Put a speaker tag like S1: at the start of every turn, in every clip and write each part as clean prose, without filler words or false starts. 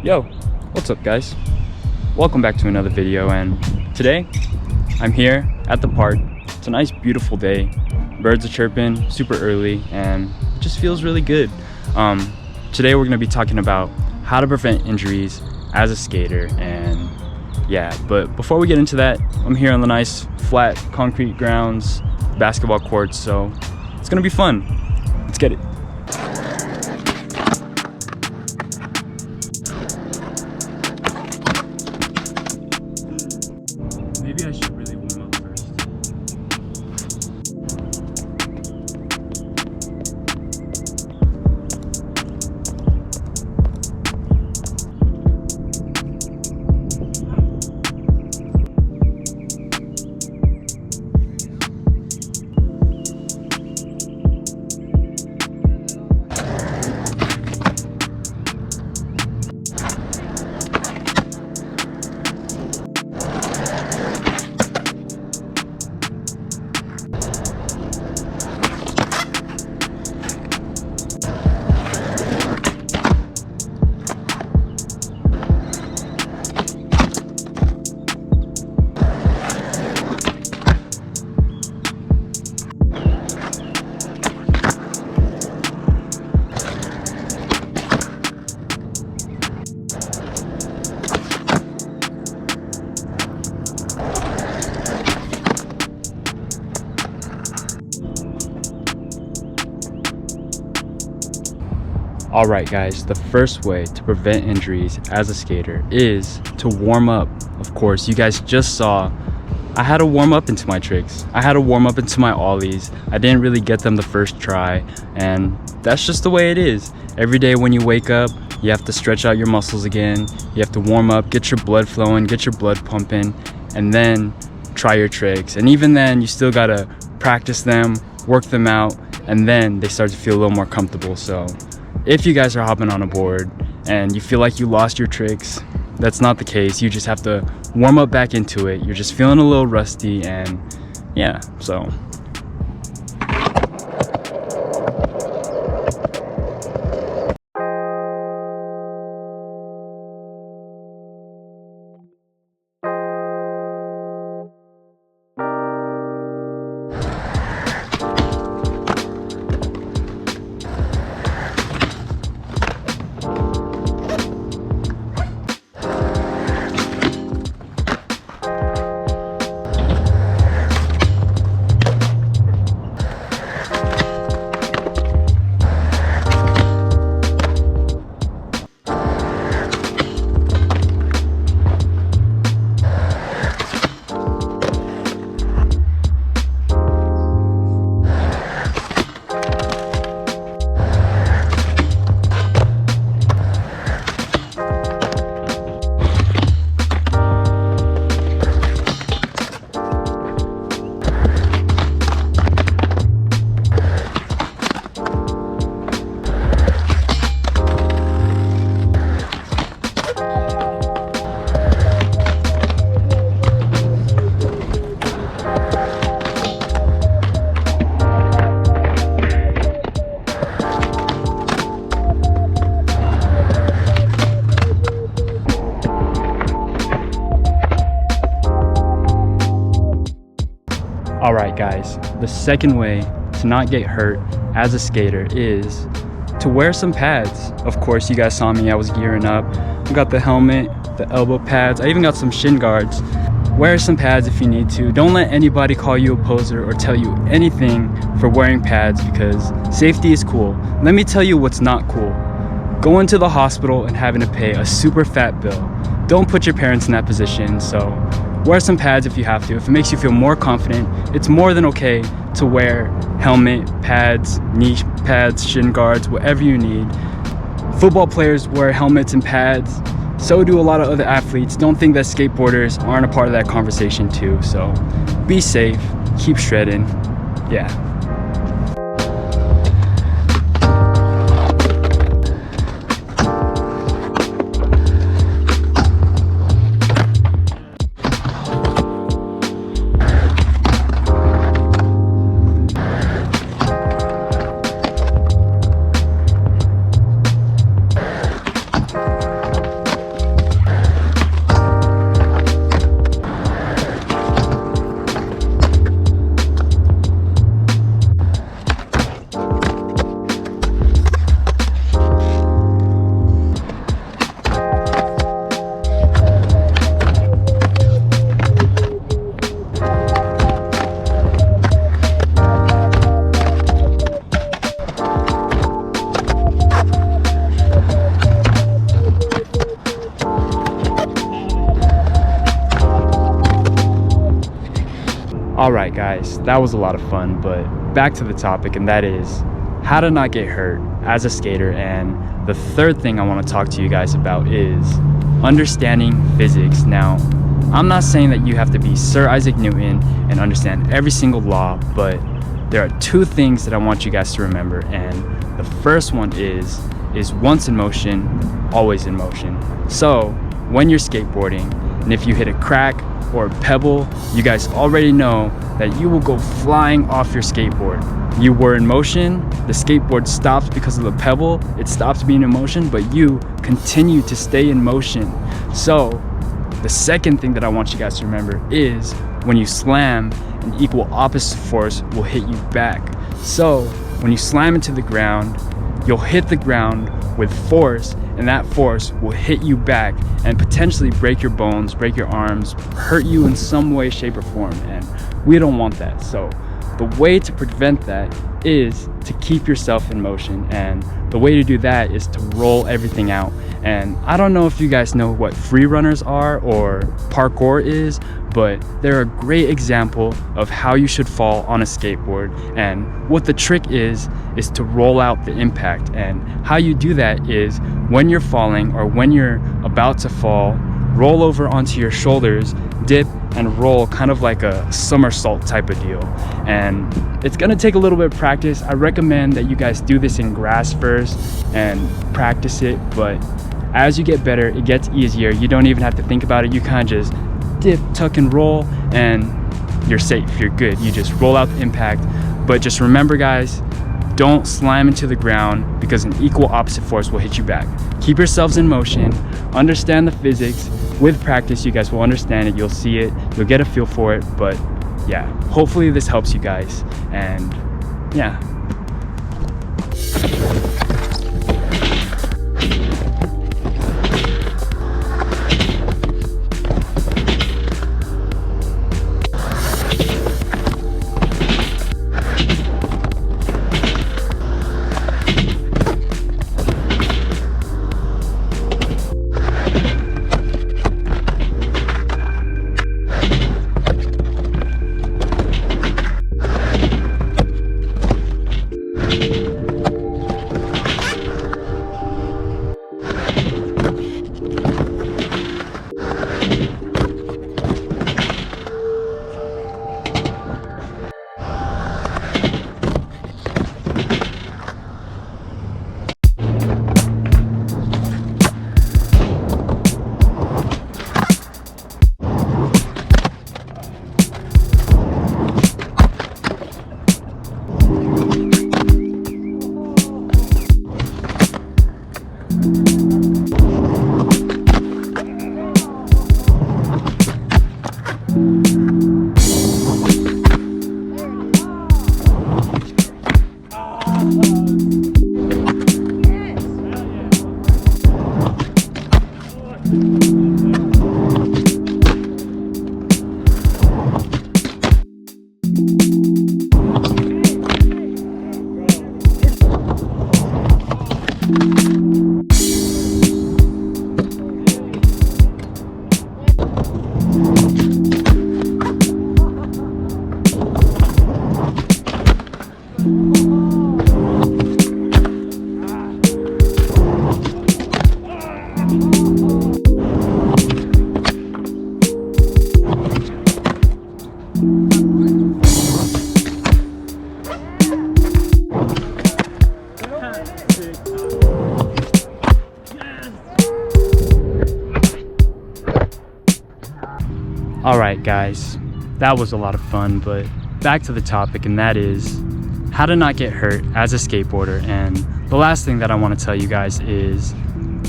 S1: Yo, what's up guys? Welcome back to another video, and today I'm here at the park. It's a nice beautiful day. Birds are chirping super early and it just feels really good. Today we're gonna be talking about how to prevent injuries as a skater, and yeah, but before we get into that, I'm here on the nice flat concrete grounds, basketball courts, so it's gonna be fun. Let's get it. Maybe I should really warm up first. Alright guys, the first way to prevent injuries as a skater is to warm up. Of course, you guys just saw I had to warm up into my tricks. I had to warm up into my ollies. I didn't really get them the first try, and that's just the way it is. Every day when you wake up, you have to stretch out your muscles again. You have to warm up, get your blood flowing, get your blood pumping, and then try your tricks. And even then, you still gotta practice them, work them out, and then they start to feel a little more comfortable. So if you guys are hopping on a board and you feel like you lost your tricks, that's not the case. You just have to warm up back into it. You're just feeling a little rusty, and yeah, so. Alright guys, the second way to not get hurt as a skater is to wear some pads. Of course, you guys saw me, I was gearing up. I got the helmet, the elbow pads, I even got some shin guards. Wear some pads if you need to. Don't let anybody call you a poser or tell you anything for wearing pads, because safety is cool. Let me tell you what's not cool. Going to the hospital and having to pay a super fat bill. Don't put your parents in that position, so wear some pads if you have to. If it makes you feel more confident, it's more than okay to wear helmet, pads, knee pads, shin guards, whatever you need. Football players wear helmets and pads. So do a lot of other athletes. Don't think that skateboarders aren't a part of that conversation too. So be safe, keep shredding. Yeah. Alright guys, that was a lot of fun, but back to the topic, and that is how to not get hurt as a skater. And the third thing I want to talk to you guys about is understanding physics. Now, I'm not saying that you have to be Sir Isaac Newton and understand every single law, but there are two things that I want you guys to remember. And the first one is once in motion, always in motion. So when you're skateboarding, and if you hit a crack or a pebble, you guys already know that you will go flying off your skateboard. You were in motion, the skateboard stops because of the pebble, it stops being in motion, but you continue to stay in motion. So the second thing that I want you guys to remember is when you slam, an equal opposite force will hit you back. So when you slam into the ground, you'll hit the ground with force, and that force will hit you back and potentially break your bones, break your arms, hurt you in some way, shape, or form, and we don't want that. So the way to prevent that is to keep yourself in motion, and the way to do that is to roll everything out. And I don't know if you guys know what free runners are or parkour is, but they're a great example of how you should fall on a skateboard. And what the trick is to roll out the impact. And how you do that is when you're falling or when you're about to fall, roll over onto your shoulders, dip and roll, kind of like a somersault type of deal. And it's gonna take a little bit of practice. I recommend that you guys do this in grass first and practice it, but as you get better, it gets easier. You don't even have to think about it. You kind of just dip, tuck, and roll, and you're safe, you're good. You just roll out the impact. But just remember guys, don't slam into the ground because an equal opposite force will hit you back. Keep yourselves in motion, understand the physics. With practice, you guys will understand it, you'll see it, you'll get a feel for it. But yeah, hopefully this helps you guys, and yeah. Alright guys, that was a lot of fun, but back to the topic, and that is how to not get hurt as a skateboarder. And the last thing that I want to tell you guys is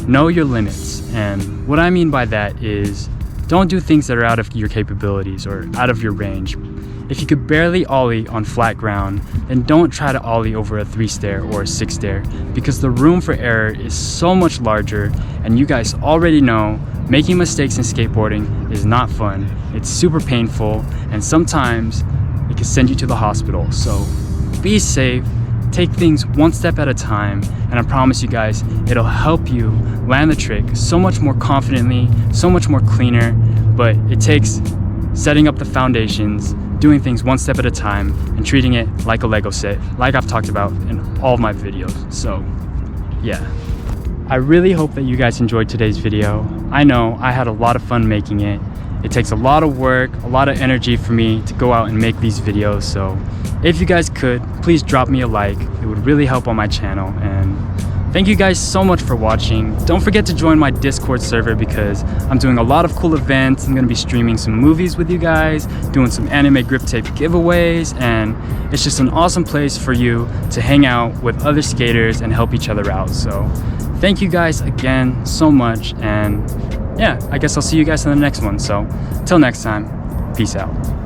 S1: know your limits. And what I mean by that is don't do things that are out of your capabilities or out of your range. If you could barely ollie on flat ground, then don't try to ollie over a 3-stair or a 6-stair, because the room for error is so much larger, and you guys already know making mistakes in skateboarding is not fun. It's super painful, and sometimes it can send you to the hospital. So be safe, take things one step at a time, and I promise you guys, it'll help you land the trick so much more confidently, so much more cleaner. But it takes setting up the foundations, doing things one step at a time and treating it like a Lego set, like I've talked about in all of my videos. So yeah, I really hope that you guys enjoyed today's video. I know I had a lot of fun making it. It takes a lot of work, a lot of energy for me to go out and make these videos. So if you guys could, please drop me a like. It would really help on my channel. And thank you guys so much for watching. Don't forget to join my Discord server because I'm doing a lot of cool events. I'm gonna be streaming some movies with you guys, doing some anime GripTape giveaways, and it's just an awesome place for you to hang out with other skaters and help each other out. So thank you guys again so much, and yeah, I guess I'll see you guys in the next one. So till next time, peace out.